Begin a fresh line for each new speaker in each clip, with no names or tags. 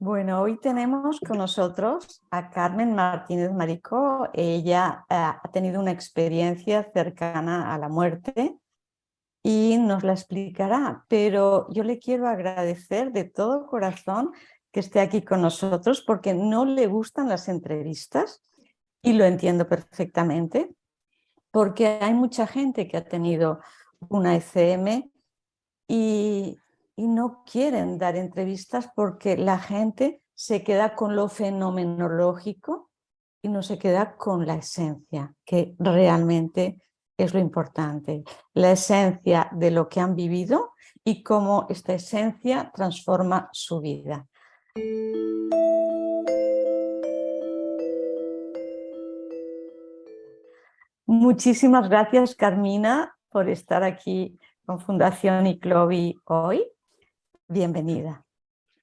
Bueno, hoy tenemos con nosotros a Carmen Martínez Maricó. Ella ha tenido una experiencia cercana a la muerte y nos la explicará, pero yo le quiero agradecer de todo corazón que esté aquí con nosotros porque no le gustan las entrevistas y lo entiendo perfectamente porque hay mucha gente que ha tenido una ECM y, y no quieren dar entrevistas porque la gente se queda con lo fenomenológico y no se queda con la esencia, que realmente es lo importante, la esencia de lo que han vivido y cómo esta esencia transforma su vida. Muchísimas gracias, Carmina, por estar aquí con Fundación ICLOVI hoy. Bienvenida.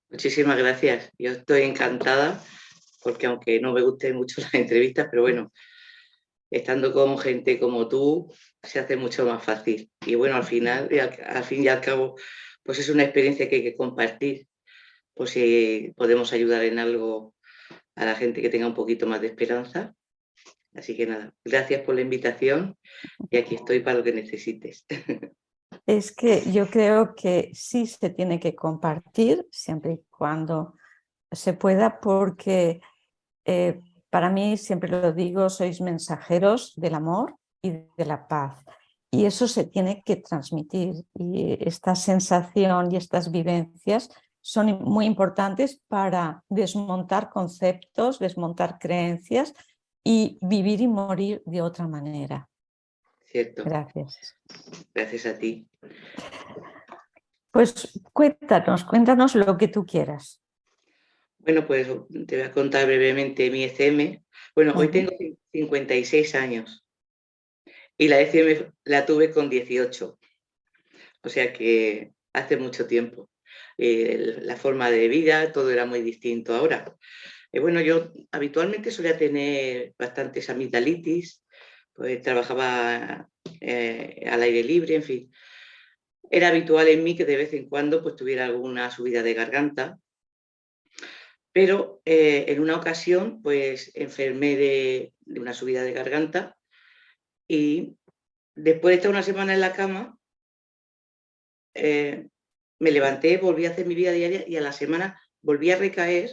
Muchísimas gracias. Yo estoy encantada porque aunque no me gusten mucho las entrevistas, pero bueno, estando con gente como tú se hace mucho más fácil. Y bueno, al final, al fin y al cabo, pues es una experiencia que hay que compartir, por si podemos ayudar en algo a la gente que tenga un poquito más de esperanza. Así que nada, gracias por la invitación y aquí estoy para lo que necesites.
Es que yo creo que sí se tiene que compartir siempre y cuando se pueda, porque para mí, siempre lo digo, sois mensajeros del amor y de la paz. Y eso se tiene que transmitir. Y esta sensación y estas vivencias son muy importantes para desmontar conceptos, desmontar creencias y vivir y morir de otra manera.
Cierto.
Gracias.
Gracias a ti.
Pues cuéntanos lo que tú quieras.
Bueno, pues te voy a contar brevemente mi ECM. Bueno, hoy
Uh-huh.
tengo 56 años y la ECM la tuve con 18, o sea que hace mucho tiempo. La forma de vida, todo era muy distinto ahora. Bueno, yo habitualmente solía tener bastantes amigdalitis, pues trabajaba al aire libre, en fin. Era habitual en mí que de vez en cuando pues, tuviera alguna subida de garganta, pero en una ocasión pues enfermé de una subida de garganta y después de estar una semana en la cama, me levanté, volví a hacer mi vida diaria y a la semana volví a recaer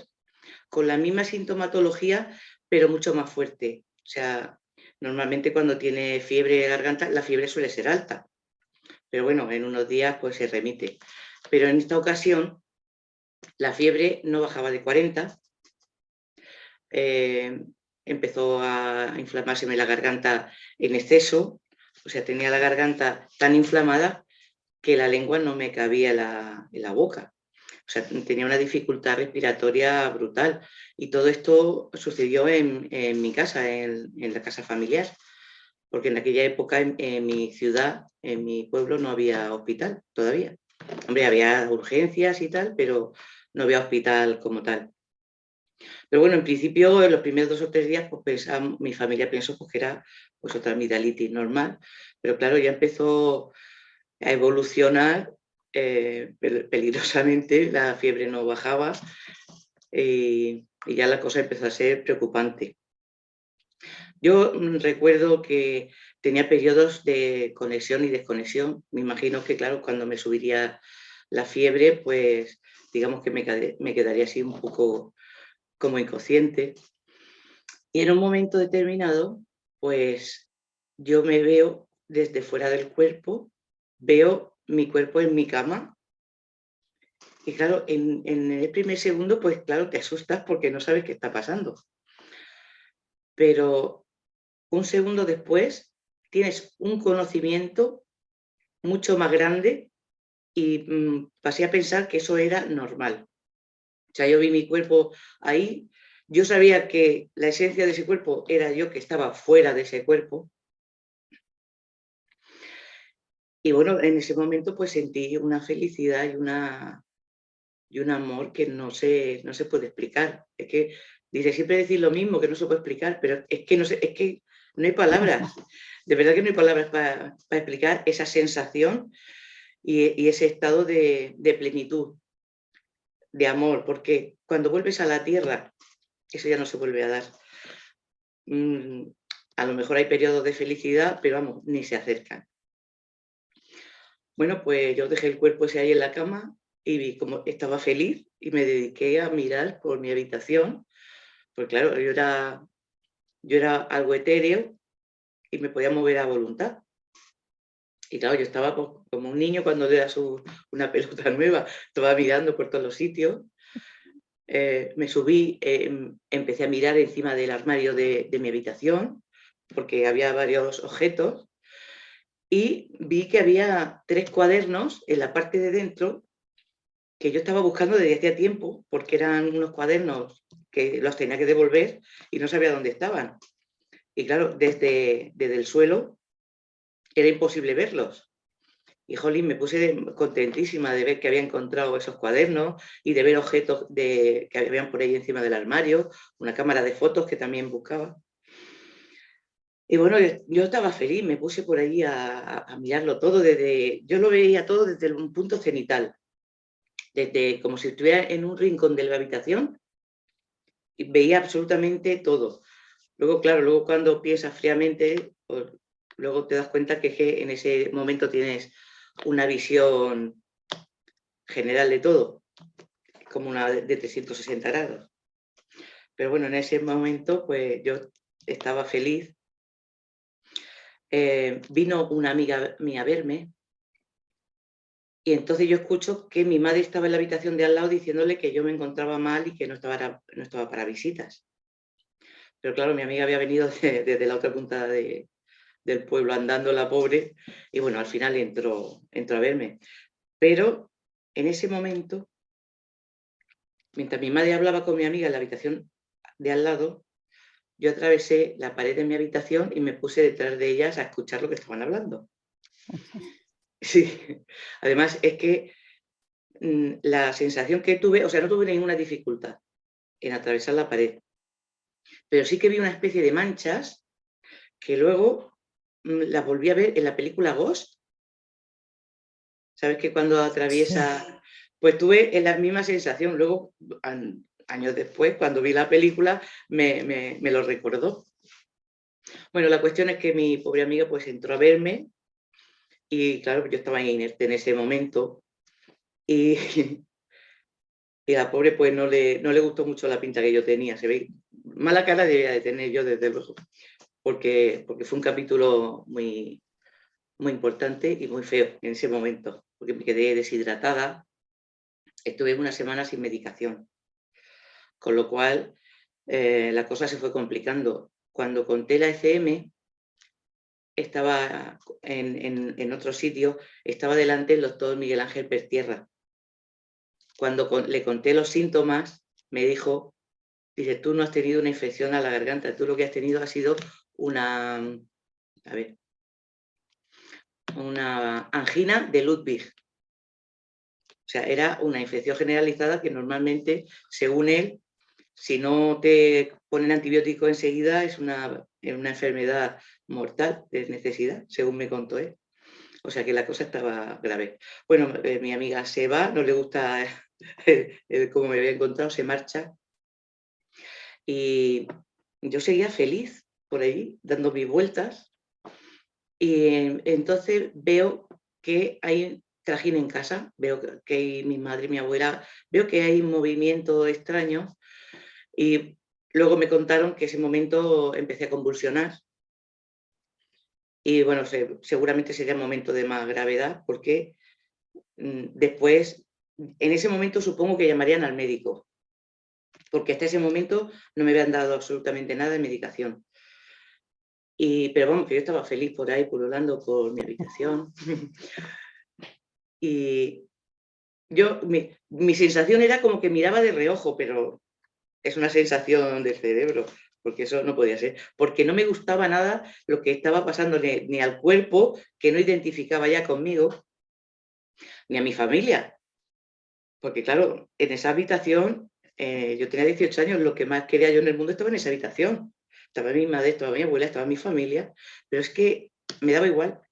con la misma sintomatología, pero mucho más fuerte. O sea, normalmente cuando tiene fiebre de garganta, la fiebre suele ser alta, pero bueno, en unos días pues se remite. Pero en esta ocasión la fiebre no bajaba de 40, empezó a inflamárseme la garganta en exceso, o sea, tenía la garganta tan inflamada que la lengua no me cabía en la boca. O sea, tenía una dificultad respiratoria brutal. Y todo esto sucedió en mi casa, en la casa familiar, porque en aquella época en mi ciudad, en mi pueblo, no había hospital todavía. Hombre, había urgencias y tal, pero no había hospital como tal. Pero bueno, en principio, en los primeros 2 o 3 días, pues mi familia pensó pues, que era pues, otra amigdalitis normal, pero claro, ya empezó a evolucionar peligrosamente, la fiebre no bajaba y ya la cosa empezó a ser preocupante. Yo recuerdo que tenía periodos de conexión y desconexión. Me imagino que, claro, cuando me subiría la fiebre, pues digamos que me quedaría así un poco como inconsciente. Y en un momento determinado, pues yo me veo desde fuera del cuerpo, veo mi cuerpo en mi cama. Y claro, en el primer segundo, pues claro, te asustas porque no sabes qué está pasando. Pero un segundo después tienes un conocimiento mucho más grande y pasé a pensar que eso era normal. O sea, yo vi mi cuerpo ahí, yo sabía que la esencia de ese cuerpo era yo que estaba fuera de ese cuerpo. Y bueno, en ese momento pues sentí una felicidad y un amor que no se puede explicar. Es que dice siempre decir lo mismo, que no se puede explicar, pero es que es que no hay palabras. De verdad que no hay palabras para explicar esa sensación y ese estado de plenitud. de amor, porque cuando vuelves a la tierra, eso ya no se vuelve a dar. A lo mejor hay periodos de felicidad, pero vamos, ni se acercan. Bueno, pues yo dejé el cuerpo ese ahí en la cama y vi como estaba feliz y me dediqué a mirar por mi habitación, porque claro, yo era algo etéreo y me podía mover a voluntad. Y claro, yo estaba pues, como un niño cuando le das una pelota nueva, estaba mirando por todos los sitios. Me subí, empecé a mirar encima del armario de mi habitación, porque había varios objetos, y vi que había 3 cuadernos en la parte de dentro que yo estaba buscando desde hacía tiempo, porque eran unos cuadernos que los tenía que devolver y no sabía dónde estaban. Y claro, desde el suelo era imposible verlos. Y jolín, me puse contentísima de ver que había encontrado esos cuadernos y de ver objetos que habían por ahí encima del armario, una cámara de fotos que también buscaba. Y bueno, yo estaba feliz, me puse por ahí a mirarlo todo yo lo veía todo desde un punto cenital, desde como si estuviera en un rincón de la habitación y veía absolutamente todo. Luego, claro, luego cuando piensas fríamente, pues, luego te das cuenta que en ese momento tienes una visión general de todo, como una de 360 grados. Pero bueno, en ese momento pues yo estaba feliz. Vino una amiga mía a verme y entonces yo escucho que mi madre estaba en la habitación de al lado diciéndole que yo me encontraba mal y que no estaba para visitas. Pero claro, mi amiga había venido desde la otra punta del pueblo andando, la pobre, y bueno, al final entró a verme. Pero en ese momento, mientras mi madre hablaba con mi amiga en la habitación de al lado, yo atravesé la pared de mi habitación y me puse detrás de ellas a escuchar lo que estaban hablando. Sí, además es que la sensación que tuve, o sea, no tuve ninguna dificultad en atravesar la pared, pero sí que vi una especie de manchas que luego las volví a ver en la película Ghost. ¿Sabes que cuando atraviesa?
Sí.
Pues tuve la misma sensación. Luego, años después, cuando vi la película, me lo recordó. Bueno, la cuestión es que mi pobre amiga pues entró a verme y claro, yo estaba inerte en ese momento y, y a la pobre pues no le gustó mucho la pinta que yo tenía. Se ve, mala cara debía de tener yo desde luego, porque fue un capítulo muy, muy importante y muy feo en ese momento, porque me quedé deshidratada, estuve una semana sin medicación, con lo cual la cosa se fue complicando. Cuando conté la ECM, estaba en otro sitio, estaba delante el doctor Miguel Ángel Pertierra. Cuando le conté los síntomas, me dijo, dice, tú no has tenido una infección a la garganta, tú lo que has tenido ha sido una, a ver, una angina de Ludwig. O sea, era una infección generalizada que normalmente, según él, si no te ponen antibiótico enseguida, es una enfermedad mortal de necesidad, según me contó él. O sea que la cosa estaba grave. Bueno, mi amiga se va, no le gusta cómo me había encontrado, se marcha. Y yo seguía feliz por ahí, dando mis vueltas. Y entonces veo que hay trajín en casa, veo que hay mi madre y mi abuela, veo que hay un movimiento extraño. Y luego me contaron que ese momento empecé a convulsionar y bueno, seguramente sería un momento de más gravedad porque después, en ese momento supongo que llamarían al médico, porque hasta ese momento no me habían dado absolutamente nada de medicación. Pero vamos, que yo estaba feliz por ahí, pululando por mi habitación. Y mi sensación era como que miraba de reojo, pero es una sensación del cerebro, porque eso no podía ser. Porque no me gustaba nada lo que estaba pasando ni al cuerpo, que no identificaba ya conmigo, ni a mi familia. Porque claro, en esa habitación, yo tenía 18 años, lo que más quería yo en el mundo estaba en esa habitación. Estaba mi madre, estaba mi abuela, estaba mi familia, pero es que me daba igual.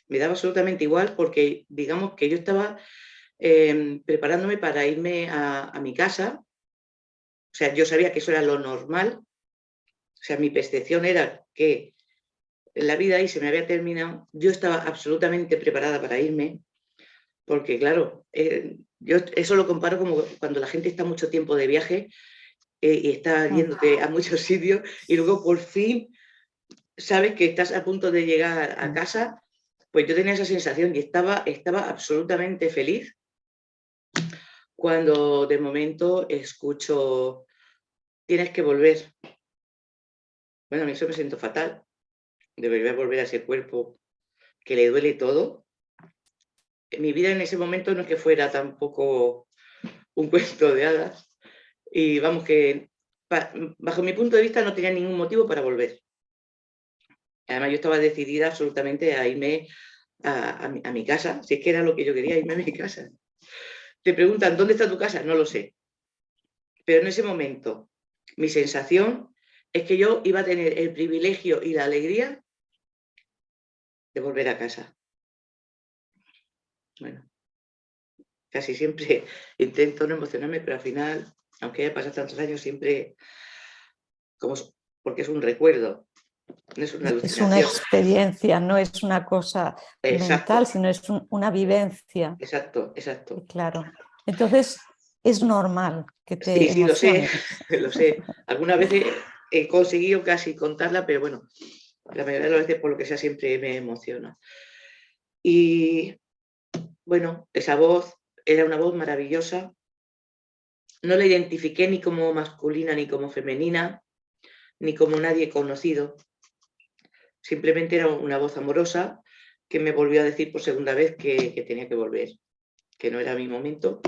Me daba absolutamente igual porque digamos que yo estaba preparándome para irme a mi casa. O sea, yo sabía que eso era lo normal. O sea, mi percepción era que la vida ahí se me había terminado. Yo estaba absolutamente preparada para irme, porque claro, yo eso lo comparo como cuando la gente está mucho tiempo de viaje y está yéndote a muchos sitios y luego por fin sabes que estás a punto de llegar a casa. Pues yo tenía esa sensación y estaba absolutamente feliz cuando de momento escucho, tienes que volver. Bueno, a mí eso me siento fatal, debería volver a ese cuerpo que le duele todo. Mi vida en ese momento no es que fuera tampoco un cuento de hadas y vamos que bajo mi punto de vista no tenía ningún motivo para volver. Además yo estaba decidida absolutamente a irme a mi casa, si es que era lo que yo quería, irme a mi casa. Te preguntan, ¿dónde está tu casa? No lo sé. Pero en ese momento mi sensación es que yo iba a tener el privilegio y la alegría de volver a casa. Bueno, casi siempre intento no emocionarme, pero al final, aunque haya pasado tantos años, siempre, porque es un recuerdo, no es una
Es una
alucinación.
experiencia, no es una cosa
Exacto,
mental, sino es una vivencia.
exacto, exacto.
Claro. Entonces, es normal que
Sí,
te
sí, lo sé,
emociones.
lo sé. Algunas veces he conseguido casi contarla, pero bueno, la mayoría de las veces por lo que sea siempre me emociona. Y bueno, esa voz era una voz maravillosa. No la identifiqué ni como masculina ni como femenina, ni como nadie conocido. Simplemente era una voz amorosa que me volvió a decir por segunda vez que tenía que volver, que no era mi momento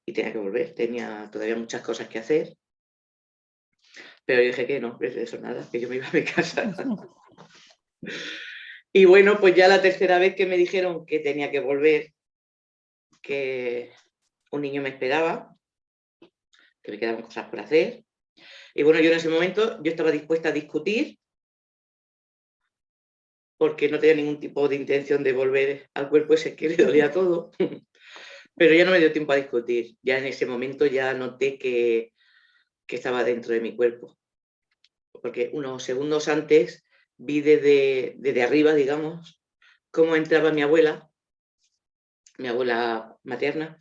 y tenía que volver. Tenía todavía muchas cosas que hacer, pero yo dije que no, de eso nada, que yo me iba a mi casa. Y bueno, pues ya la tercera vez que me dijeron que tenía que volver, que un niño me esperaba, que me quedaban cosas por hacer. Y bueno, yo en ese momento yo estaba dispuesta a discutir porque no tenía ningún tipo de intención de volver al cuerpo ese que le dolía todo. Pero ya no me dio tiempo a discutir. Ya en ese momento ya noté que estaba dentro de mi cuerpo. Porque unos segundos antes vi desde arriba, digamos, cómo entraba mi abuela materna.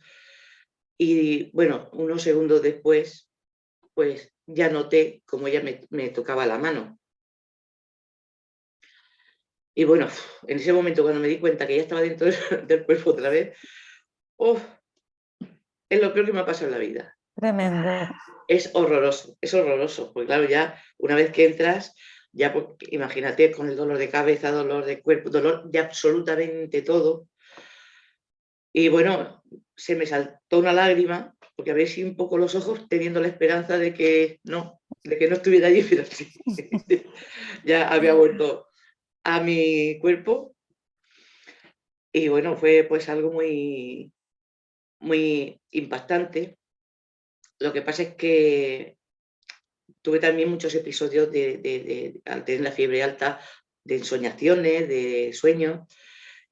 Y bueno, unos segundos después, pues ya noté cómo ella me tocaba la mano. Y bueno, en ese momento cuando me di cuenta que ya estaba dentro del cuerpo otra vez, ¡oh! Es lo peor que me ha pasado en la vida.
Tremendo.
Es horroroso, porque claro, ya una vez que entras, ya pues, imagínate con el dolor de cabeza, dolor de cuerpo, dolor de absolutamente todo. Y bueno, se me saltó una lágrima, porque había sido un poco los ojos teniendo la esperanza de que no estuviera allí, pero sí, ya había vuelto a mi cuerpo. Y bueno, fue pues algo muy, muy impactante. Lo que pasa es que tuve también muchos episodios al tener la fiebre alta, de ensoñaciones, de sueños.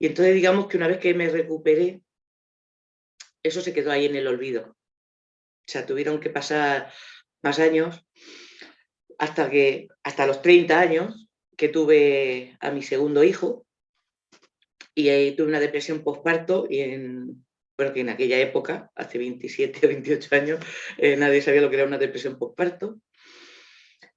Y entonces digamos que una vez que me recuperé, eso se quedó ahí en el olvido. O sea, tuvieron que pasar más años hasta los 30 años que tuve a mi segundo hijo y ahí tuve una depresión postparto bueno, que en aquella época, hace 27 o 28 años, nadie sabía lo que era una depresión postparto.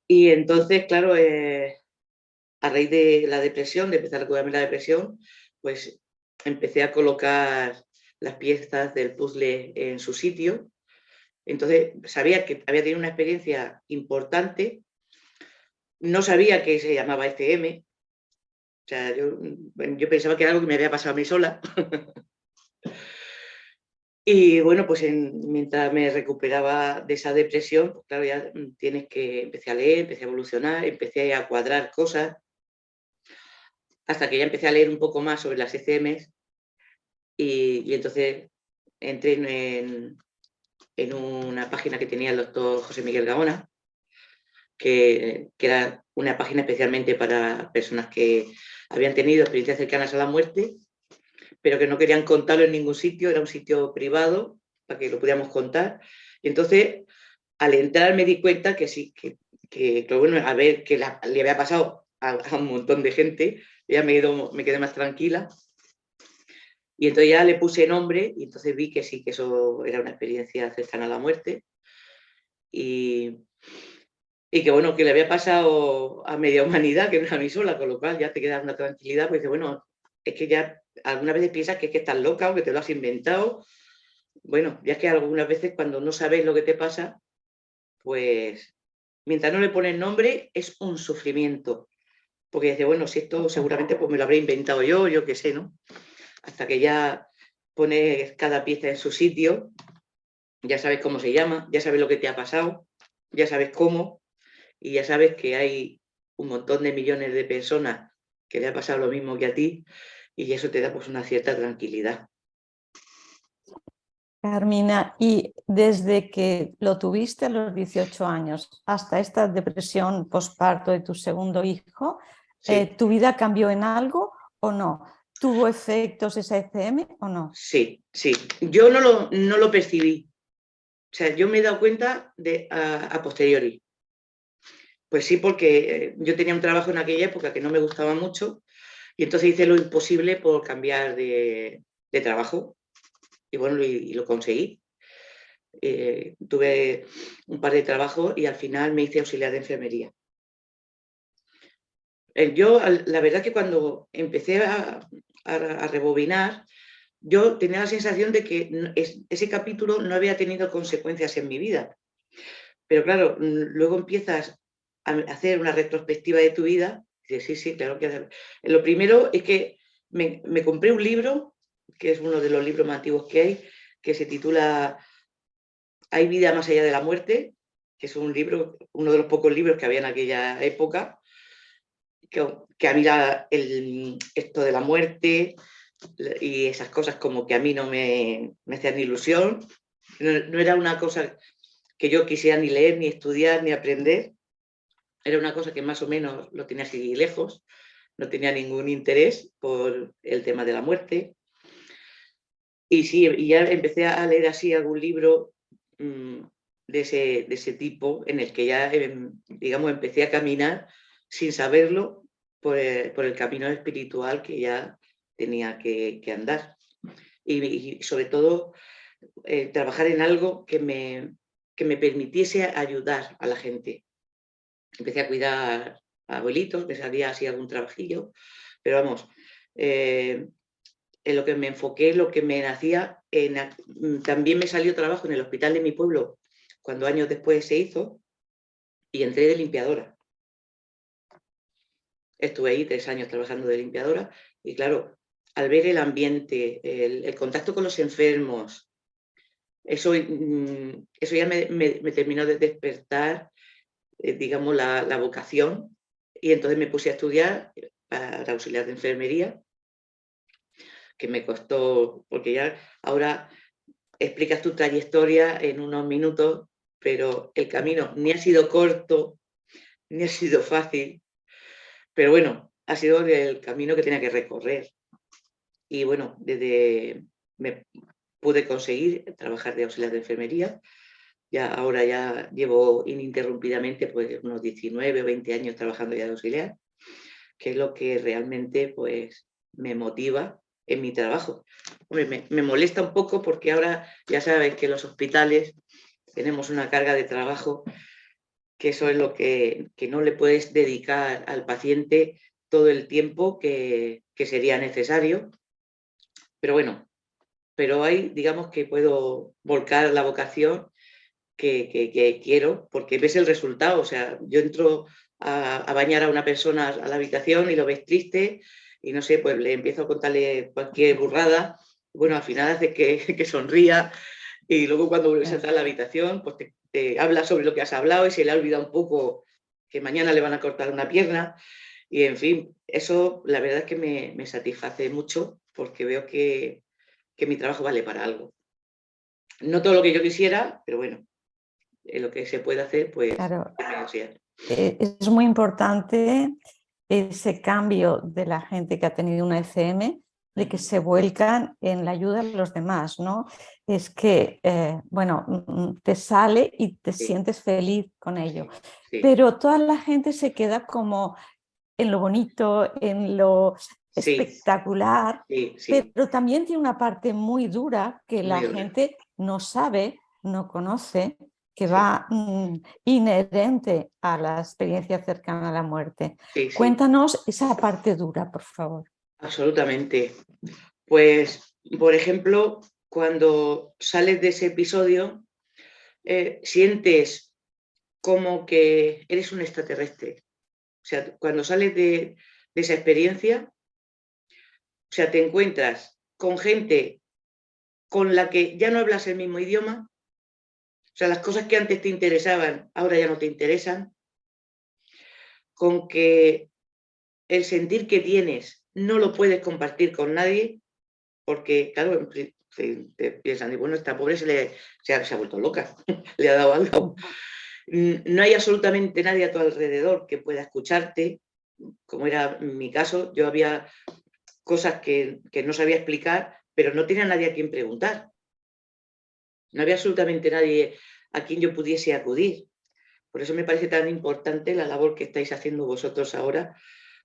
Y entonces, claro, a raíz de la depresión, de empezar a curarme la depresión, pues empecé a colocar las piezas del puzzle en su sitio. Entonces sabía que había tenido una experiencia importante, no sabía que se llamaba FM, o sea, yo pensaba que era algo que me había pasado a mí sola. Y bueno, pues mientras me recuperaba de esa depresión, pues claro, ya empecé a leer, empecé a evolucionar, empecé a cuadrar cosas, hasta que ya empecé a leer un poco más sobre las ECMs y entonces entré en una página que tenía el doctor José Miguel Gaona, que era una página especialmente para personas que habían tenido experiencias cercanas a la muerte, pero que no querían contarlo en ningún sitio, era un sitio privado para que lo pudiéramos contar. Y entonces, al entrar me di cuenta que sí, que bueno, a ver, que le había pasado a un montón de gente, ya me quedé más tranquila. Y entonces ya le puse nombre y entonces vi que sí, que eso era una experiencia cercana a la muerte. Y que bueno, que le había pasado a media humanidad, que no era a mí sola, con lo cual ya te queda una tranquilidad, pues dice, bueno, es que ya algunas veces piensas que estás loca o que te lo has inventado. Bueno, ya es que algunas veces cuando no sabes lo que te pasa, pues mientras no le pones nombre es un sufrimiento. Porque dice, bueno, si esto seguramente pues me lo habré inventado yo qué sé, ¿no? Hasta que ya pones cada pieza en su sitio, ya sabes cómo se llama, ya sabes lo que te ha pasado, ya sabes cómo, y ya sabes que hay un montón de millones de personas que le ha pasado lo mismo que a ti, y eso te da pues una cierta tranquilidad.
Carmina, y desde que lo tuviste a los 18 años hasta esta depresión postparto de tu segundo hijo,
Sí,
¿tu vida cambió en algo o no? ¿Tuvo efectos esa ECM o no?
sí, sí. Yo no lo percibí. O sea, yo me he dado cuenta a posteriori. Pues sí, porque yo tenía un trabajo en aquella época que no me gustaba mucho y entonces hice lo imposible por cambiar de trabajo y bueno, y lo conseguí. Tuve un par de trabajos y al final me hice auxiliar de enfermería. Yo, la verdad que cuando empecé a rebobinar, yo tenía la sensación de que ese capítulo no había tenido consecuencias en mi vida. Pero claro, luego empiezas a hacer una retrospectiva de tu vida. Y dices, sí, sí, claro que hacer. Lo primero es que me compré un libro, que es uno de los libros más antiguos que hay, que se titula Hay vida más allá de la muerte, que es un libro, uno de los pocos libros que había en aquella época, que a mí esto de la muerte y esas cosas como que a mí no me hacían ilusión. No era una cosa que yo quisiera ni leer, ni estudiar, ni aprender. Era una cosa que más o menos lo tenía así lejos, no tenía ningún interés por el tema de la muerte. Y sí, y ya empecé a leer así algún libro de ese tipo, en el que ya, digamos, empecé a caminar sin saberlo por el camino espiritual que ya tenía que andar. Y sobre todo, trabajar en algo que me permitiese ayudar a la gente. Empecé a cuidar a abuelitos, me salía así algún trabajillo, pero vamos, en lo que me enfoqué, lo que me nacía, también me salió trabajo en el hospital de mi pueblo, cuando años después se hizo, y entré de limpiadora. Estuve ahí 3 años trabajando de limpiadora, y claro, al ver el ambiente, el contacto con los enfermos, eso ya me terminó de despertar, digamos, la vocación, y entonces me puse a estudiar para auxiliar de enfermería, que me costó, porque ya ahora explicas tu trayectoria en unos minutos, pero el camino ni ha sido corto, ni ha sido fácil, pero bueno, ha sido el camino que tenía que recorrer. Y bueno, me pude conseguir trabajar de auxiliar de enfermería. Ahora ya llevo ininterrumpidamente pues, unos 19 o 20 años trabajando ya de auxiliar, que es lo que realmente pues, me motiva en mi trabajo. Hombre, me molesta un poco porque ahora ya sabes que los hospitales tenemos una carga de trabajo que eso es lo que no le puedes dedicar al paciente todo el tiempo que sería necesario. Pero bueno, pero ahí digamos que puedo volcar la vocación que quiero, porque ves el resultado. O sea, yo entro a bañar a una persona a la habitación y lo ves triste y no sé, pues le empiezo a contarle cualquier burrada. Bueno, al final hace que sonría y luego cuando vuelves a entrar a la habitación, pues te habla sobre lo que has hablado y se le ha olvidado un poco que mañana le van a cortar una pierna. Y en fin, eso la verdad es que me satisface mucho porque veo que mi trabajo vale para algo. No todo lo que yo quisiera, pero bueno, lo que se puede hacer, pues
Claro,
bienvenido sea.
es muy importante ese cambio de la gente que ha tenido una ECM, de que se vuelcan en la ayuda de los demás, ¿no? Es que, bueno, te sale y te
Sí,
sientes feliz con ello.
sí, sí,
Pero toda la gente se queda como en lo bonito, en lo
sí,
espectacular,
sí, sí,
pero también tiene una parte muy dura que
muy
la
dura.
gente no sabe, no conoce, que
Sí,
va inherente a la experiencia cercana a la muerte.
sí, sí,
Cuéntanos esa parte dura, por favor.
absolutamente. Pues, por ejemplo, cuando sales de ese episodio, sientes como que eres un extraterrestre. O sea, cuando sales de esa experiencia, o sea, te encuentras con gente con la que ya no hablas el mismo idioma, o sea, las cosas que antes te interesaban, ahora ya no te interesan, con que el sentir que tienes no lo puedes compartir con nadie, porque, claro, te piensan, bueno, esta pobre se ha vuelto loca, le ha dado algo. No hay absolutamente nadie a tu alrededor que pueda escucharte, como era mi caso. Yo había cosas que no sabía explicar, pero no tenía nadie a quien preguntar. No había absolutamente nadie a quien yo pudiese acudir. Por eso me parece tan importante la labor que estáis haciendo vosotros ahora,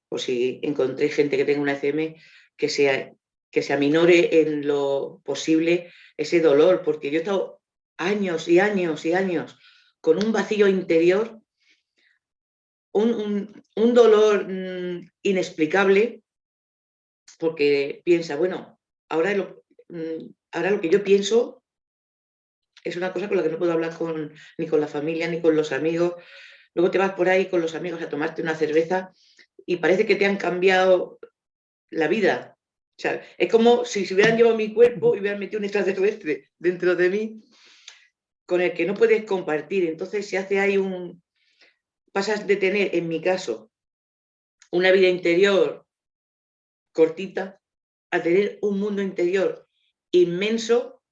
o si encontréis gente que tenga una ECM, que se aminore en lo posible ese dolor, porque yo he estado años y años y años con un vacío interior, un dolor inexplicable, porque piensa, bueno, ahora lo que yo pienso es una cosa con la que no puedo hablar ni con la familia ni con los amigos. Luego te vas por ahí con los amigos a tomarte una cerveza y parece que te han cambiado la vida. O sea, es como si se hubieran llevado mi cuerpo y hubieran metido un extraterrestre dentro de mí con el que no puedes compartir. Entonces se hace ahí pasas de tener, en mi caso, una vida interior cortita a tener un mundo interior inmenso,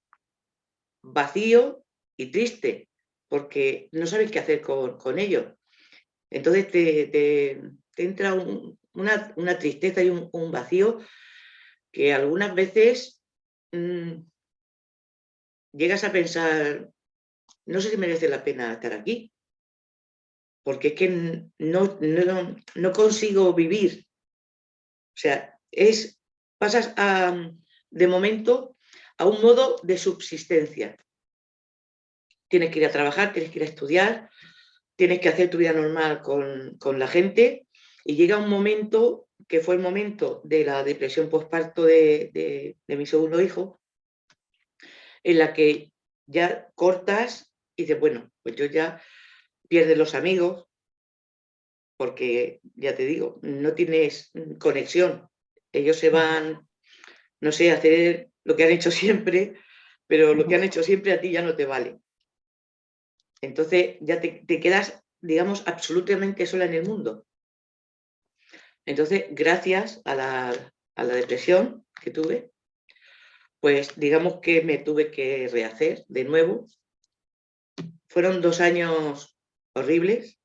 vacío y triste, porque no sabes qué hacer con ello. Entonces te entra una tristeza y un vacío que algunas veces mmm, llegas a pensar, no sé si merece la pena estar aquí, porque es que no consigo vivir. O sea, pasas de momento a un modo de subsistencia. Tienes que ir a trabajar, tienes que ir a estudiar, tienes que hacer tu vida normal con la gente, y llega un momento que fue el momento de la depresión postparto de mi segundo hijo, en la que ya cortas y dices, bueno, pues yo ya pierdes los amigos, porque ya te digo, no tienes conexión. Ellos se van, no sé, a hacer lo que han hecho siempre, pero lo que han hecho siempre a ti ya no te vale. Entonces ya te quedas, digamos, absolutamente sola en el mundo. Entonces, gracias a la depresión que tuve, pues digamos que me tuve que rehacer de nuevo. Fueron 2 años horribles,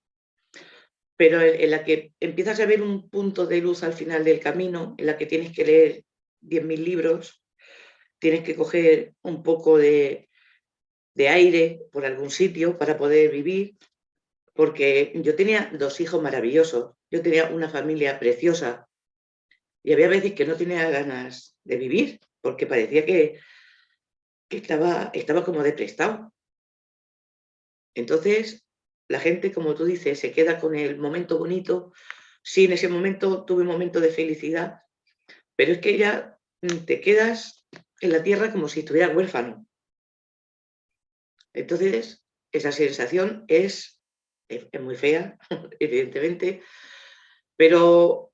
pero en la que empiezas a ver un punto de luz al final del camino, en la que tienes que leer 10.000 libros, tienes que coger un poco de aire por algún sitio para poder vivir, porque yo tenía 2 hijos maravillosos, yo tenía una familia preciosa y había veces que no tenía ganas de vivir, porque parecía que estaba como de prestado. Entonces, la gente, como tú dices, se queda con el momento bonito. Sí, en ese momento tuve un momento de felicidad, pero es que ya te quedas en la tierra como si estuvieras huérfano. Entonces, esa sensación es muy fea, evidentemente, pero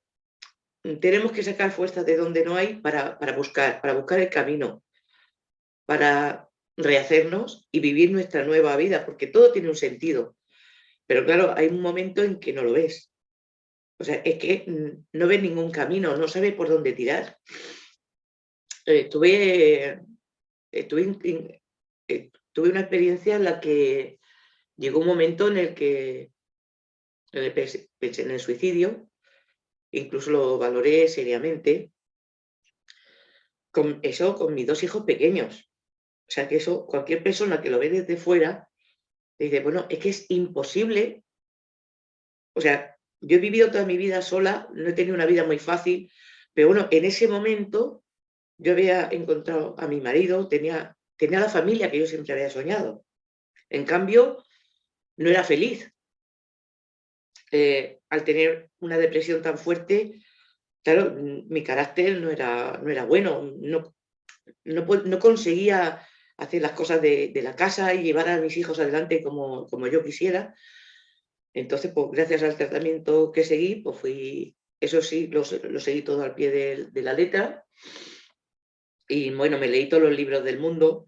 tenemos que sacar fuerzas de donde no hay para buscar el camino, para rehacernos y vivir nuestra nueva vida, porque todo tiene un sentido. Pero claro, hay un momento en que no lo ves. O sea, es que no ves ningún camino, no sabes por dónde tirar. Tuve una experiencia en la que llegó un momento en el que pensé en el suicidio, incluso lo valoré seriamente, con eso, con mis 2 hijos pequeños. O sea, que eso, cualquier persona que lo ve desde fuera, dice, bueno, es que es imposible. O sea, yo he vivido toda mi vida sola, no he tenido una vida muy fácil, pero bueno, en ese momento yo había encontrado a mi marido, tenía la familia que yo siempre había soñado. En cambio, no era feliz. Al tener una depresión tan fuerte, claro, mi carácter no era bueno, no conseguía hacer las cosas de la casa y llevar a mis hijos adelante como yo quisiera. Entonces, pues gracias al tratamiento que seguí, pues eso sí, lo seguí todo al pie de la letra. Y bueno, me leí todos los libros del mundo,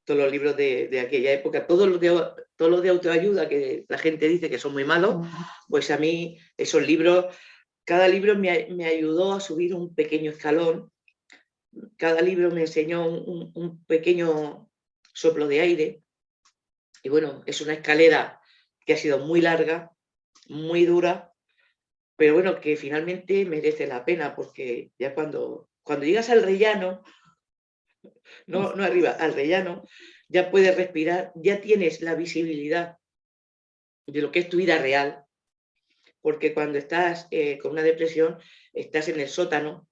todos los libros de aquella época, todos los de autoayuda que la gente dice que son muy malos, pues a mí esos libros, cada libro me ayudó a subir un pequeño escalón, cada libro me enseñó un pequeño soplo de aire. Y bueno, es una escalera que ha sido muy larga, muy dura, pero bueno, que finalmente merece la pena, porque ya cuando llegas al rellano, no arriba, al rellano, ya puedes respirar, ya tienes la visibilidad de lo que es tu vida real, porque cuando estás con una depresión, estás en el sótano,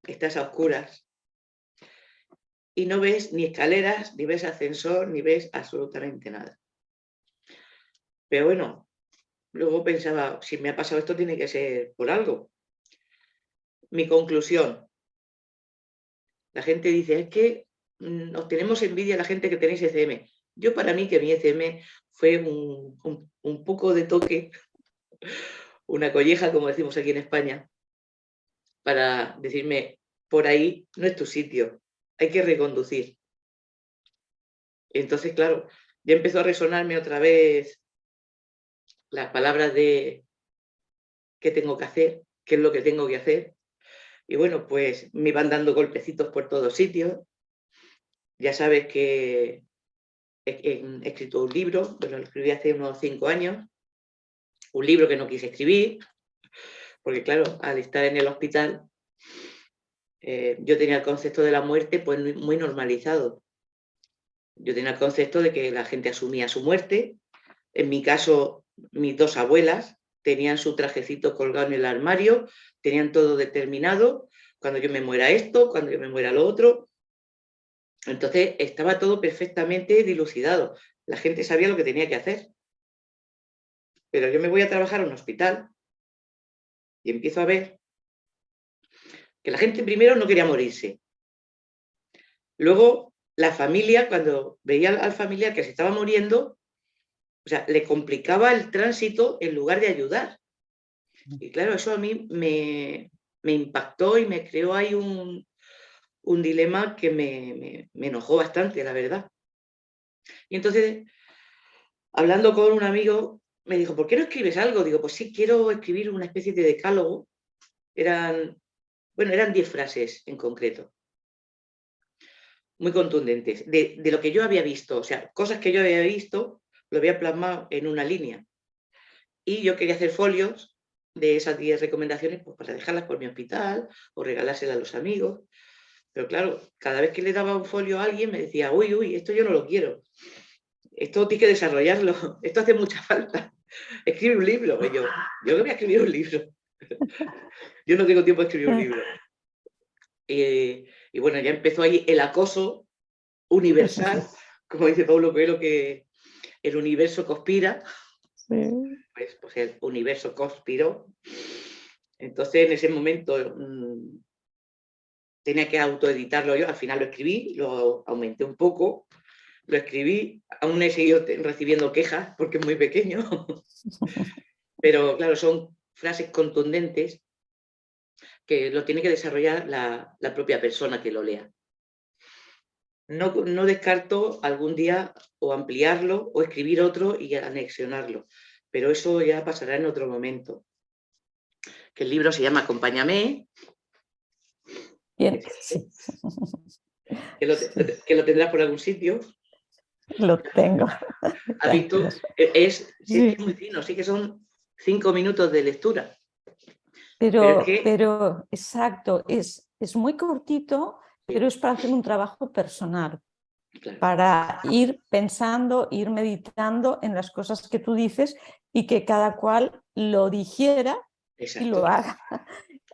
estás a oscuras y no ves ni escaleras, ni ves ascensor, ni ves absolutamente nada. Pero bueno, luego pensaba, si me ha pasado esto tiene que ser por algo. Mi conclusión, la gente dice, es que nos tenemos envidia a la gente que tenéis ECM. Yo para mí que mi ECM fue un poco de toque, una colleja, como decimos aquí en España, para decirme, por ahí no es tu sitio, hay que reconducir. Y entonces, claro, ya empezó a resonarme otra vez las palabras de qué tengo que hacer, qué es lo que tengo que hacer. Y bueno, pues me iban dando golpecitos por todos sitios. Ya sabes que he escrito un libro, lo escribí hace unos 5 años, un libro que no quise escribir, porque claro, al estar en el hospital, yo tenía el concepto de la muerte pues muy normalizado. Yo tenía el concepto de que la gente asumía su muerte. En mi caso, mis 2 abuelas tenían su trajecito colgado en el armario, tenían todo determinado, cuando yo me muera esto, cuando yo me muera lo otro. Entonces estaba todo perfectamente dilucidado. La gente sabía lo que tenía que hacer. Pero yo me voy a trabajar a un hospital y empiezo a ver que la gente primero no quería morirse. Luego, la familia, cuando veía al familiar que se estaba muriendo, o sea, le complicaba el tránsito en lugar de ayudar. Y claro, eso a mí me impactó y me creó ahí un dilema que me enojó bastante, la verdad. Y entonces, hablando con un amigo, me dijo, ¿por qué no escribes algo? Digo, pues sí, quiero escribir una especie de decálogo. Eran 10 frases en concreto, muy contundentes, de lo que yo había visto, o sea, cosas que yo había visto, lo había plasmado en una línea. Y yo quería hacer folios de esas 10 recomendaciones pues, para dejarlas por mi hospital o regalárselas a los amigos. Pero claro, cada vez que le daba un folio a alguien me decía, uy, esto yo no lo quiero. Esto tienes que desarrollarlo, esto hace mucha falta. Escribe un libro. Y yo que voy a escribir un libro. Yo no tengo tiempo de escribir un libro. Y bueno, ya empezó ahí el acoso universal, como dice Paulo Coelho, que el universo conspira. Sí. Pues el universo conspiró. Entonces, en ese momento tenía que autoeditarlo yo. Al final lo escribí, lo aumenté un poco, lo escribí. Aún he seguido recibiendo quejas porque es muy pequeño. Pero claro, son frases contundentes que lo tiene que desarrollar la propia persona que lo lea. No descarto algún día o ampliarlo o escribir otro y anexionarlo, pero eso ya pasará en otro momento. Que el libro se llama Acompáñame.
Bien, sí.
Que lo tendrás por algún sitio.
Lo tengo.
¿Has visto? Es muy fino, sí que son 5 minutos de lectura.
Pero exacto, es es muy cortito,
Sí,
pero es para hacer un trabajo personal,
claro,
para ir pensando, ir meditando en las cosas que tú dices y que cada cual lo digiera y
exacto,
lo haga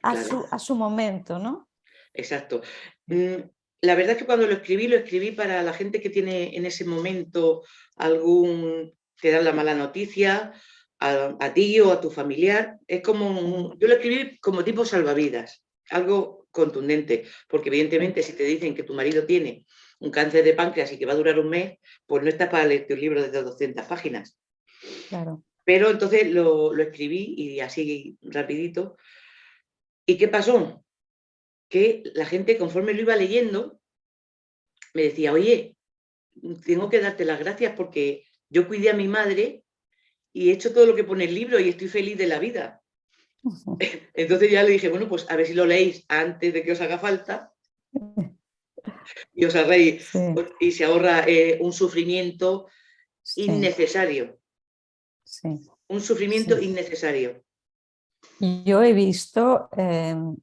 claro,
a su momento, ¿no?
exacto. Mm, La verdad es que cuando lo escribí para la gente que tiene en ese momento algún, te dan la mala noticia, a ti o a tu familiar. Es como, yo lo escribí como tipo salvavidas, algo contundente, porque evidentemente si te dicen que tu marido tiene un cáncer de páncreas y que va a durar un mes, pues no está para leerte un libro de 200 páginas.
Claro.
Pero entonces lo escribí y así rapidito. ¿Y qué pasó? Que la gente, conforme lo iba leyendo, me decía, oye, tengo que darte las gracias porque yo cuidé a mi madre y he hecho todo lo que pone el libro y estoy feliz de la vida. Entonces ya le dije, bueno, pues a ver si lo leéis antes de que os haga falta y os ahorréis
Sí,
y se ahorra un sufrimiento
sí,
innecesario.
sí,
Un sufrimiento
sí.
innecesario.
Y yo he visto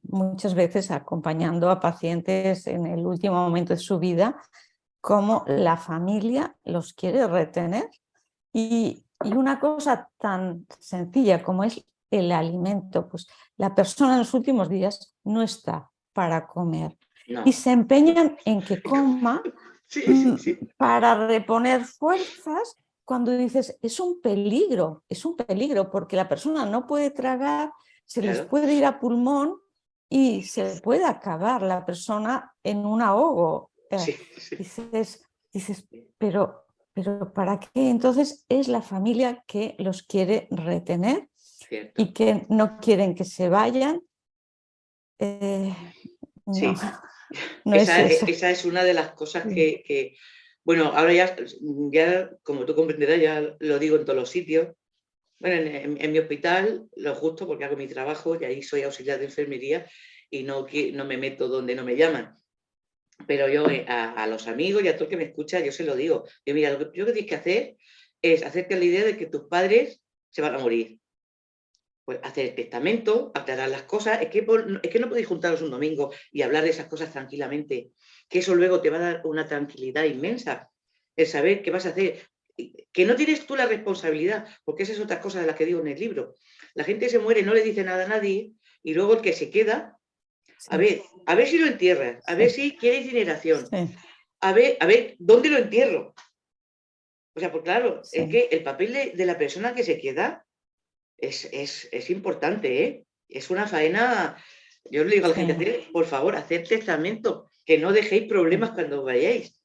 muchas veces acompañando a pacientes en el último momento de su vida cómo la familia los quiere retener y una cosa tan sencilla como es el alimento, pues la persona en los últimos días no está para comer y
No.
se empeñan en que coma
Sí, sí, sí.
para reponer fuerzas cuando dices es un peligro porque la persona no puede tragar, se les
Claro.
puede ir a pulmón y se puede acabar la persona en un ahogo.
Sí, sí.
Dices, pero ¿para qué? Entonces es la familia que los quiere retener
Cierto.
y que no quieren que se vayan. Eh, no,
Sí.
no es eso.
Esa es una de las cosas bueno, ahora ya, como tú comprenderás, ya lo digo en todos los sitios. Bueno, en mi hospital, lo justo porque hago mi trabajo y ahí soy auxiliar de enfermería y no me meto donde no me llaman. Pero yo a los amigos y a todo el que me escucha, yo se lo digo. Yo, mira, lo que tienes que hacer es hacerte la idea de que tus padres se van a morir. Pues hacer el testamento, aclarar las cosas. Es que no podéis juntaros un domingo y hablar de esas cosas tranquilamente, que eso luego te va a dar una tranquilidad inmensa, el saber qué vas a hacer, que no tienes tú la responsabilidad, porque esa es otra cosa de la que digo en el libro. La gente se muere, no le dice nada a nadie, y luego el que se queda,
Sí,
a ver si lo entierras, a ver
sí,
si quiere incineración,
sí,
a ver, ¿dónde lo entierro? O sea, pues claro, es
sí,
que el papel de la persona que se queda es importante, ¿eh? Es una faena. Yo le digo a la gente,
sí.
por favor, hacer testamento, que no dejéis problemas cuando vayáis.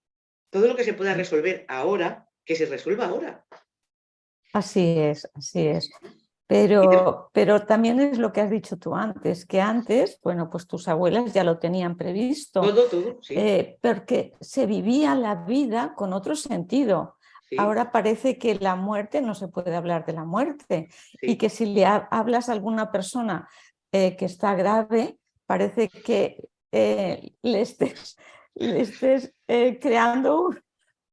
Todo lo que se pueda resolver ahora, que se resuelva ahora.
Así es, así es.
Y
Pero también es lo que has dicho tú antes, que antes, bueno, pues tus abuelas ya lo tenían previsto,
todo, sí,
porque se vivía la vida con otro sentido.
sí,
Ahora parece que la muerte no se puede hablar de la muerte y
sí,
que si le hablas a alguna persona que está grave, parece que le estés creando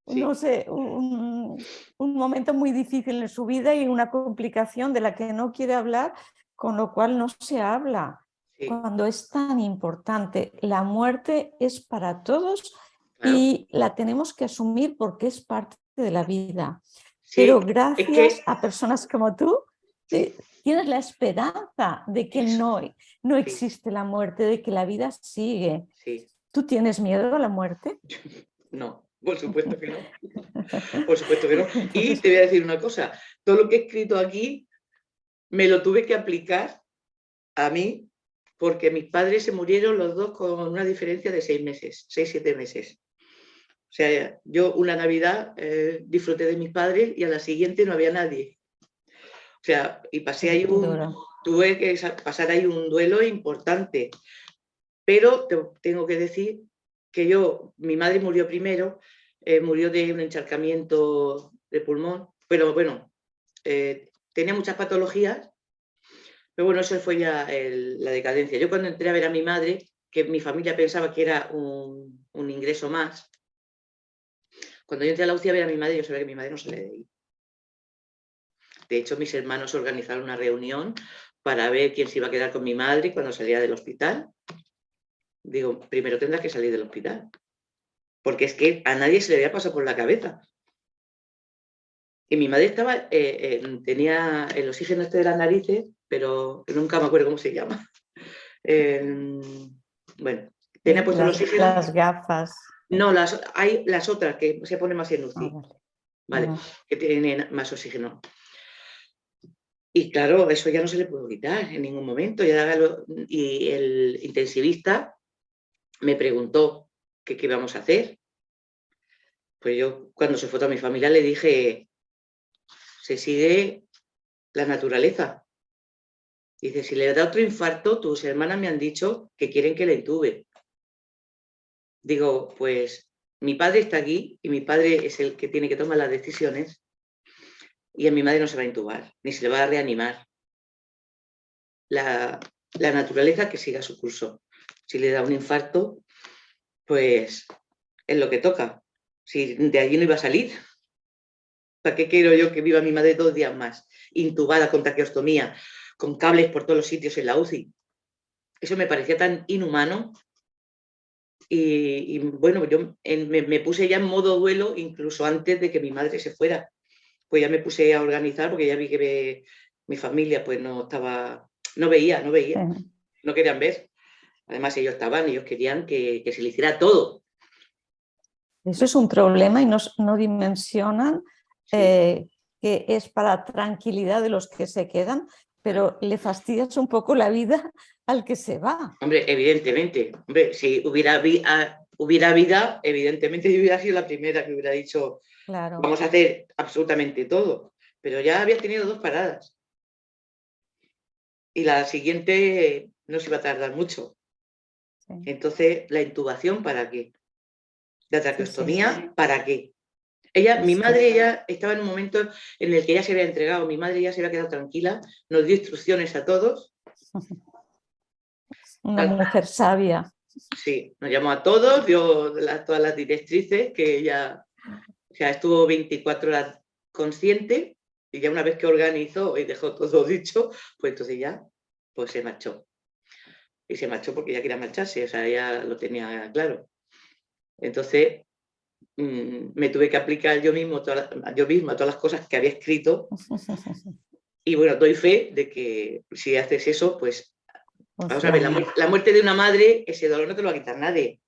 no
sí,
sé, un momento muy difícil en su vida y una complicación de la que no quiere hablar, con lo cual no se habla.
sí,
Cuando es tan importante, la muerte es para todos
claro.
y la tenemos que asumir porque es parte de la vida.
Sí,
Pero
es
gracias
que,
a personas como tú,
sí,
tienes la esperanza de que
eso,
no
sí,
existe la muerte, de que la vida sigue.
sí.
¿Tú tienes miedo a la muerte?
No, por supuesto que no. Por supuesto que no. Y
Entonces,
te voy a decir una cosa, todo lo que he escrito aquí me lo tuve que aplicar a mí, porque mis padres se murieron los dos con una diferencia de 6 meses, 6, 7 meses. O sea, yo una Navidad disfruté de mis padres y a la siguiente no había nadie. O sea, y
qué duro.
tuve que pasar ahí un duelo importante. Pero tengo que decir que mi madre murió primero, murió de un encharcamiento de pulmón, pero bueno, tenía muchas patologías. Pero bueno, eso fue ya la decadencia. Yo cuando entré a ver a mi madre, que mi familia pensaba que era un ingreso más, cuando yo entré a la UCI a ver a mi madre, yo sabía que mi madre no salía de ahí. De hecho, mis hermanos organizaron una reunión para ver quién se iba a quedar con mi madre cuando salía del hospital. Digo, primero tendrás que salir del hospital, porque es que a nadie se le había pasado por la cabeza. Y mi madre estaba, tenía el oxígeno este de las narices, pero nunca me acuerdo cómo se llama. Bueno, tenía puesto el oxígeno.
Las gafas.
No, hay las otras que se ponen más en UCI,
vale.
¿vale? Que tienen más oxígeno. Y claro, eso ya no se le pudo quitar en ningún momento. Y el intensivista me preguntó qué íbamos a hacer. Pues yo, cuando se fue toda mi familia, le dije, se sigue la naturaleza. Dice, si le da otro infarto, tus hermanas me han dicho que quieren que le intube. Digo, pues mi padre está aquí y mi padre es el que tiene que tomar las decisiones y a mi madre no se va a intubar, ni se le va a reanimar. La naturaleza que siga su curso. Si le da un infarto, pues es lo que toca. Si de allí no iba a salir, ¿para qué quiero yo que viva mi madre 2 días más? Intubada con traqueostomía, con cables por todos los sitios en la UCI. Eso me parecía tan inhumano. Y bueno, yo me puse ya en modo duelo incluso antes de que mi madre se fuera. Pues ya me puse a organizar porque ya vi que mi familia pues no estaba, no veía, no querían ver. Además ellos querían que se le hiciera todo.
Eso es un problema y no dimensionan que es para tranquilidad de los que se quedan, pero le fastidias un poco la vida al que se va.
Hombre, evidentemente. Hombre, si hubiera vida, evidentemente yo hubiera sido la primera que hubiera dicho,
claro,
vamos a hacer absolutamente todo. Pero ya había tenido 2 paradas. Y la siguiente no se iba a tardar mucho.
sí.
Entonces, ¿la intubación para qué? ¿La traqueostomía
sí.
para qué? Mi madre ya estaba en un momento en el que ya se había entregado, mi madre ya se había quedado tranquila, nos dio instrucciones a todos.
Una mujer sabia.
Sí, nos llamó a todos, dio todas las directrices, que ella, o sea, estuvo 24 horas consciente y ya una vez que organizó y dejó todo dicho, pues entonces ya pues se marchó. Y se marchó porque ya quería marcharse, o sea, ya lo tenía claro. Entonces, me tuve que aplicar yo misma todas las cosas que había escrito y bueno, doy fe de que si haces eso, pues vamos a ver, la muerte de una madre, ese dolor no te lo va a quitar nadie.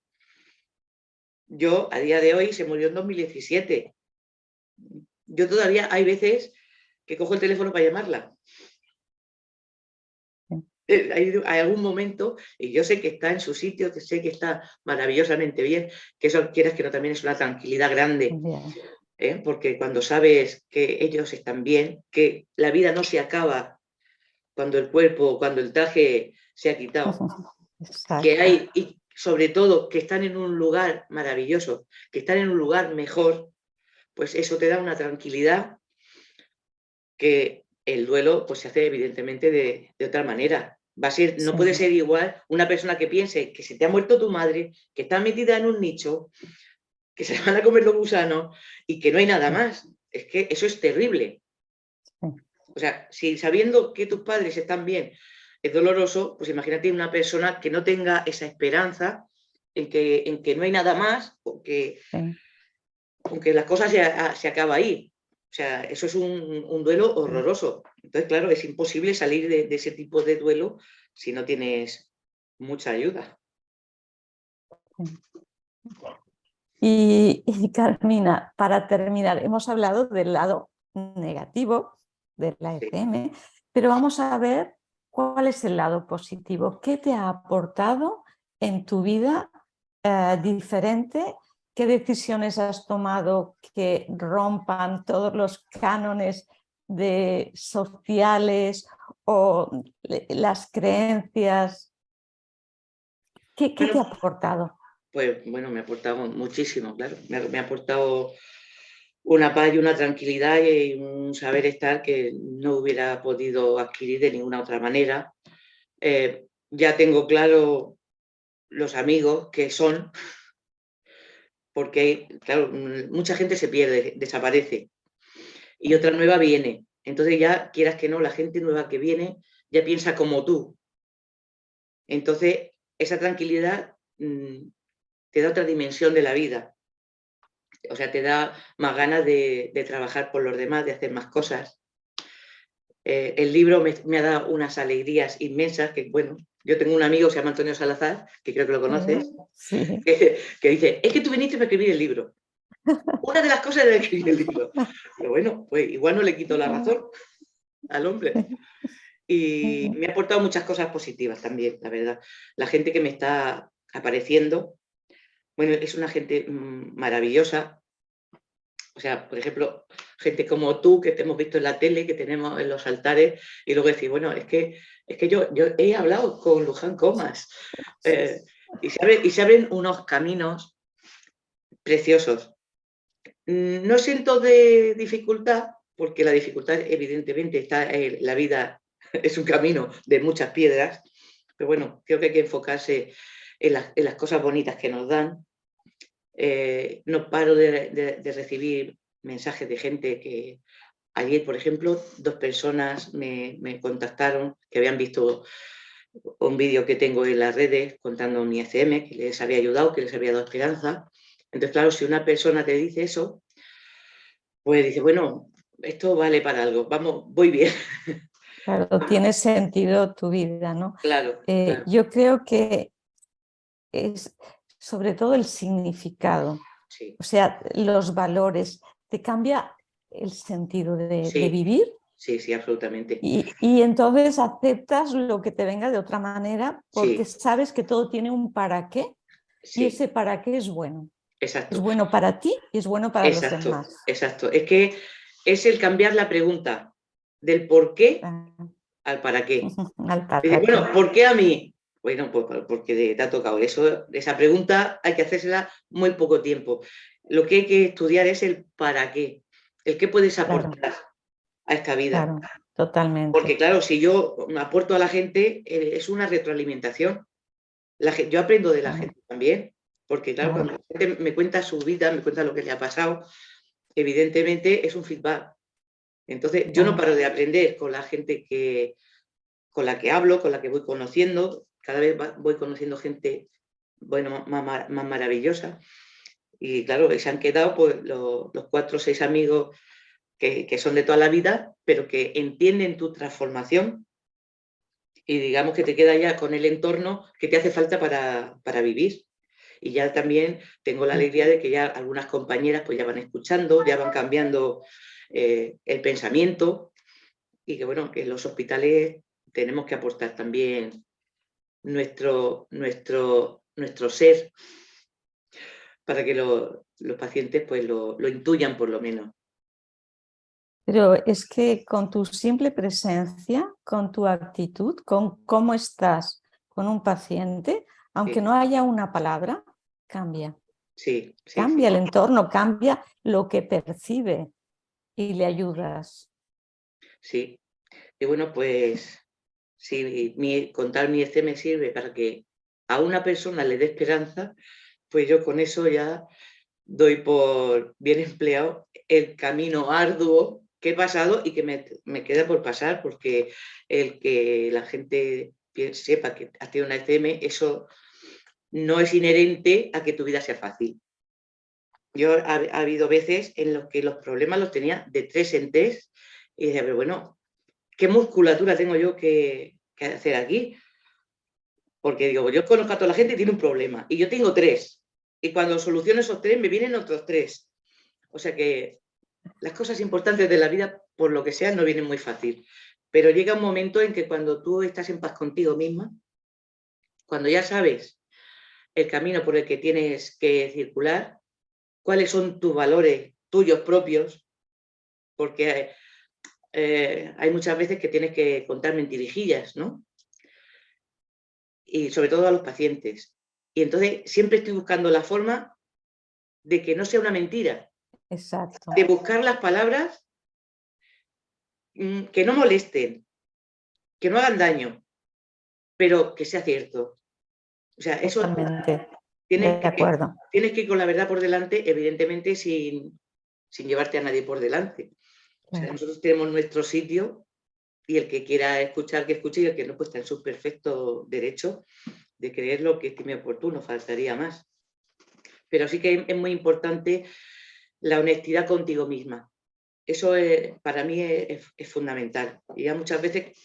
Yo, a día de hoy, se murió en 2017. Yo todavía hay veces que cojo el teléfono para llamarla. Hay algún momento, y yo sé que está en su sitio, que sé que está maravillosamente bien, que eso quieras que no también es una tranquilidad grande. Porque cuando sabes que ellos están bien, que la vida no se acaba cuando el cuerpo, cuando el traje se ha quitado, que hay, y sobre todo que están en un lugar maravilloso, que están en un lugar mejor, pues eso te da una tranquilidad que el duelo pues se hace evidentemente de otra manera. No puede ser igual una persona que piense que se te ha muerto tu madre, que está metida en un nicho, que se van a comer los gusanos y que no hay nada más. Es que eso es terrible. O sea, si sabiendo que tus padres están bien es doloroso, pues imagínate una persona que no tenga esa esperanza en que no hay nada más, aunque la cosa se acaba ahí. O sea, eso es un duelo horroroso. Entonces, claro, es imposible salir de ese tipo de duelo si no tienes mucha ayuda.
Y Carmina, para terminar, hemos hablado del lado negativo de la ECM, pero vamos a ver cuál es el lado positivo. ¿Qué te ha aportado en tu vida diferente? ¿Qué decisiones has tomado que rompan todos los cánones sociales o las creencias? ¿Qué te ha aportado?
Pues bueno, me ha aportado muchísimo, claro. Me ha aportado una paz y una tranquilidad y un saber estar que no hubiera podido adquirir de ninguna otra manera. Ya tengo claro los amigos que son, porque, claro, mucha gente se pierde, desaparece y otra nueva viene. Entonces ya, quieras que no, la gente nueva que viene ya piensa como tú. Entonces, esa tranquilidad te da otra dimensión de la vida. O sea, te da más ganas de trabajar por los demás, de hacer más cosas. El libro me ha dado unas alegrías inmensas, que bueno, yo tengo un amigo que se llama Antonio Salazar, que creo que lo conoces,
Sí.
que dice, es que tú viniste para escribir el libro. Una de las cosas era escribir el libro. Pero bueno, pues igual no le quito la razón al hombre. Y me ha aportado muchas cosas positivas también, la verdad. La gente que me está apareciendo, bueno, es una gente maravillosa. O sea, por ejemplo, gente como tú, que te hemos visto en la tele, que tenemos en los altares, y luego decir, bueno, es que yo he hablado con Luján Comas, y se abren unos caminos preciosos. No siento de dificultad, porque la dificultad evidentemente está en la vida, es un camino de muchas piedras, pero bueno, creo que hay que enfocarse en las cosas bonitas que nos dan. No paro de recibir mensajes de gente que ayer, por ejemplo, 2 personas me contactaron que habían visto un vídeo que tengo en las redes contando mi ECM, que les había ayudado, que les había dado esperanza. Entonces, claro, si una persona te dice eso, pues dice, bueno, esto vale para algo, vamos, voy bien.
Claro, tiene sentido tu vida, ¿no?
Claro, claro.
Yo creo que es sobre todo el significado,
Sí,
o sea, los valores, te cambia el sentido de
sí,
vivir
sí, sí, absolutamente.
y entonces aceptas lo que te venga de otra manera porque
Sí,
sabes que todo tiene un para qué y
sí,
ese para qué es bueno. Es
exacto,
bueno para ti y es bueno para los
exacto,
demás.
exacto. Es que es el cambiar la pregunta del por qué al para qué.
Al
Dice,
para
bueno,
qué.
¿por qué a mí? Bueno, pues porque te ha tocado eso. Esa pregunta hay que hacérsela muy poco tiempo. Lo que hay que estudiar es el para qué, el qué puedes
Claro,
aportar a esta vida.
claro, totalmente.
Porque claro, si yo aporto a la gente, es una retroalimentación. Yo aprendo de la
Claro,
gente también, porque claro,
claro,
cuando la gente me cuenta su vida, me cuenta lo que le ha pasado, evidentemente es un feedback. Entonces, yo no
claro.
paro de aprender con la gente con la que hablo, con la que voy conociendo. Cada vez voy conociendo gente, bueno, más maravillosa. Y claro, se han quedado pues, los 4 o 6 amigos que son de toda la vida, pero que entienden tu transformación y digamos que te queda ya con el entorno que te hace falta para vivir. Y ya también tengo la alegría de que ya algunas compañeras pues ya van escuchando, ya van cambiando el pensamiento y que bueno, que en los hospitales tenemos que aportar también nuestro ser para que los pacientes pues lo intuyan por lo menos.
Pero es que con tu simple presencia, con tu actitud, con cómo estás con un paciente, aunque
Sí,
no haya una palabra, cambia.
sí, sí, sí.
Cambia el entorno, cambia lo que percibe y le ayudas.
Sí. Y bueno, pues si contar mi EC me sirve para que a una persona le dé esperanza, pues yo con eso ya doy por bien empleado el camino arduo que he pasado y que me queda por pasar, porque el que la gente sepa que has tenido una ECM, eso no es inherente a que tu vida sea fácil. Ha habido veces en los que los problemas los tenía de 3 en 3 y decía, pero bueno, ¿qué musculatura tengo yo que hacer aquí? Porque digo, yo conozco a toda la gente y tiene un problema y yo tengo 3. Y cuando soluciono esos 3 me vienen otros 3. O sea que las cosas importantes de la vida, por lo que sea, no vienen muy fácil. Pero llega un momento en que cuando tú estás en paz contigo misma, cuando ya sabes el camino por el que tienes que circular, cuáles son tus valores tuyos propios, porque hay muchas veces que tienes que contar mentirijillas, ¿no? Y sobre todo a los pacientes. Y entonces siempre estoy buscando la forma de que no sea una mentira,
Exacto,
de buscar las palabras que no molesten, que no hagan daño, pero que sea cierto. O sea, eso
totalmente
tienes
de
que,
acuerdo.
tienes que ir con la verdad por delante, evidentemente sin llevarte a nadie por delante. O sea,
Claro.
nosotros tenemos nuestro sitio y el que quiera escuchar, que escuche, y el que no, pues está en su perfecto derecho de creer lo que estime oportuno, faltaría más. Pero sí que es muy importante la honestidad contigo misma. Eso para mí es fundamental. Y ya muchas veces,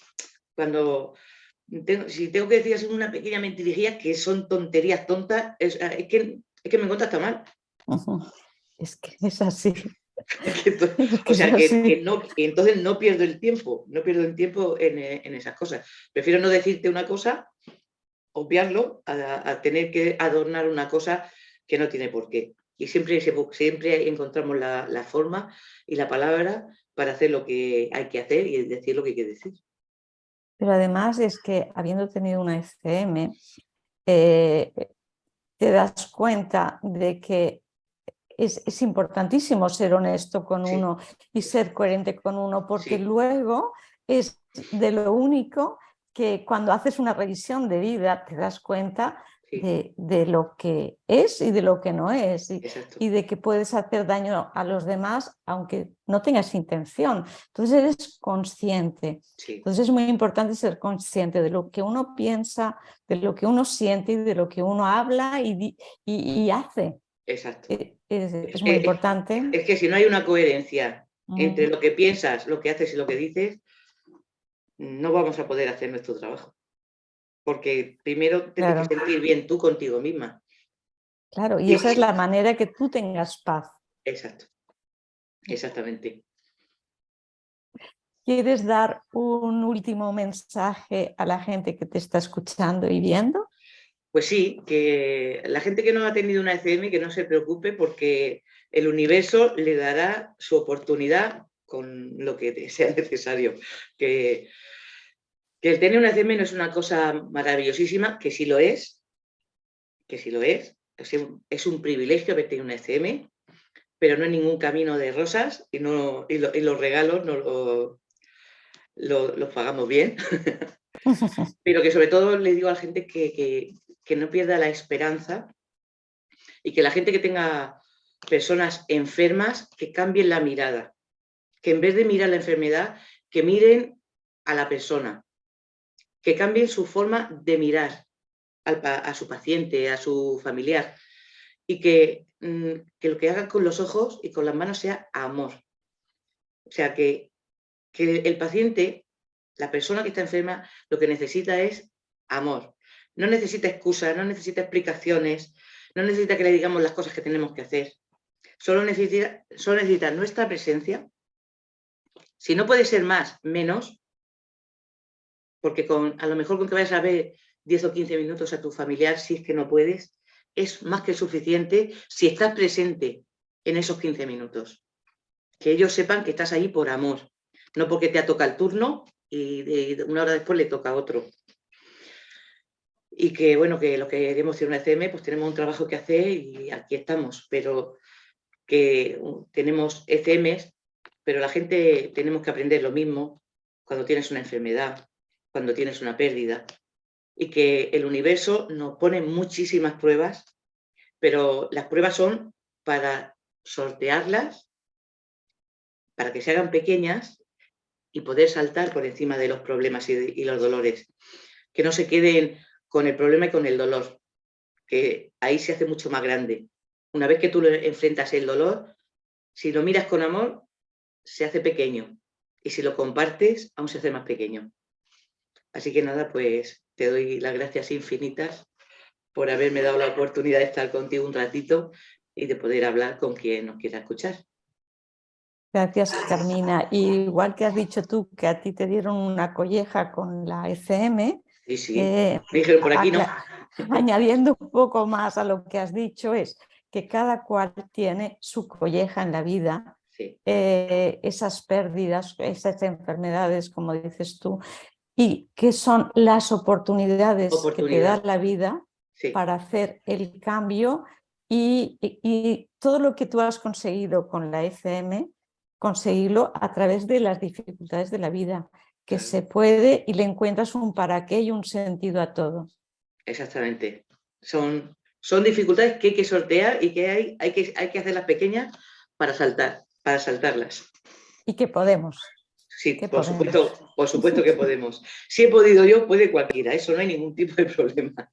si tengo que decir así una pequeña mentirijilla, que son tonterías tontas, es que me encuentro hasta mal.
Es que es así. Es que
O
es
sea,
así.
que entonces no pierdo el tiempo en esas cosas. Prefiero no decirte una cosa, obviarlo, a tener que adornar una cosa que no tiene por qué. Y siempre encontramos la forma y la palabra para hacer lo que hay que hacer y decir lo que hay que decir.
Pero además es que habiendo tenido una ECM, te das cuenta de que es importantísimo ser honesto con
Sí,
uno y ser coherente con uno, porque
sí,
luego es de lo único que cuando haces una revisión de vida te das cuenta
sí,
de lo que es y de lo que no es,
exacto.
y de que puedes hacer daño a los demás aunque no tengas intención. Entonces eres consciente.
Sí,
Entonces es muy importante ser consciente de lo que uno piensa, de lo que uno siente y de lo que uno habla y hace.
exacto.
Es muy importante.
Es que si no hay una coherencia entre
Mm,
lo que piensas, lo que haces y lo que dices, no vamos a poder hacer nuestro trabajo. Porque primero te tienes que
claro,
sentir bien tú contigo misma.
claro. Y
Y
esa es la manera que tú tengas paz.
exacto, exactamente.
¿Quieres dar un último mensaje a la gente que te está escuchando y viendo?
Pues sí, que la gente que no ha tenido una ECM que no se preocupe porque el universo le dará su oportunidad con lo que sea necesario. Que, que el tener una ECM no es una cosa maravillosísima, que sí lo es, que sí lo es un privilegio haber tenido una ECM, pero no es ningún camino de rosas y los regalos los pagamos bien. Pero que sobre todo le digo a la gente que no pierda la esperanza y que la gente que tenga personas enfermas, que cambien la mirada, que en vez de mirar la enfermedad, que miren a la persona, que cambien su forma de mirar a su paciente, a su familiar, y que lo que hagan con los ojos y con las manos sea amor. O sea, que el paciente, la persona que está enferma, lo que necesita es amor. No necesita excusas, no necesita explicaciones, no necesita que le digamos las cosas que tenemos que hacer. Solo necesita nuestra presencia. Si no puede ser más, menos, porque a lo mejor con que vayas a ver 10 o 15 minutos a tu familiar, si es que no puedes, es más que suficiente si estás presente en esos 15 minutos. Que ellos sepan que estás ahí por amor, no porque te ha tocado el turno y una hora después le toca a otro. Y que, bueno, que los que queremos hacer una ECM, pues tenemos un trabajo que hacer y aquí estamos, pero que tenemos ECMs, pero la gente tenemos que aprender lo mismo cuando tienes una enfermedad, cuando tienes una pérdida, y que el universo nos pone muchísimas pruebas, pero las pruebas son para sortearlas, para que se hagan pequeñas y poder saltar por encima de los problemas y los dolores. Que no se queden con el problema y con el dolor, que ahí se hace mucho más grande. Una vez que tú enfrentas el dolor, si lo miras con amor, se hace pequeño. Y si lo compartes, aún se hace más pequeño. Así que nada, pues te doy las gracias infinitas por haberme dado la oportunidad de estar contigo un ratito y de poder hablar con quien nos quiera escuchar.
Gracias, Carmina. Y igual que has dicho tú que a ti te dieron una colleja con la ECM,
Y sí,
eh,
me dijeron por aquí no.
añadiendo un poco más a lo que has dicho, es que cada cual tiene su colleja en la vida,
Sí,
esas pérdidas, esas enfermedades, como dices tú, y que son las oportunidades que te da
oportunidad.
la vida
Sí,
para hacer el cambio y todo lo que tú has conseguido con la ECM, conseguirlo a través de las dificultades de la vida, que
claro,
se puede y le encuentras un para qué y un sentido a todo.
exactamente. Son dificultades que hay que sortear y que hay que hacerlas pequeñas para saltarlas.
Y que podemos.
sí,
Que
por
podemos.
supuesto que podemos. Si he podido yo, puede cualquiera, eso no hay ningún tipo de problema.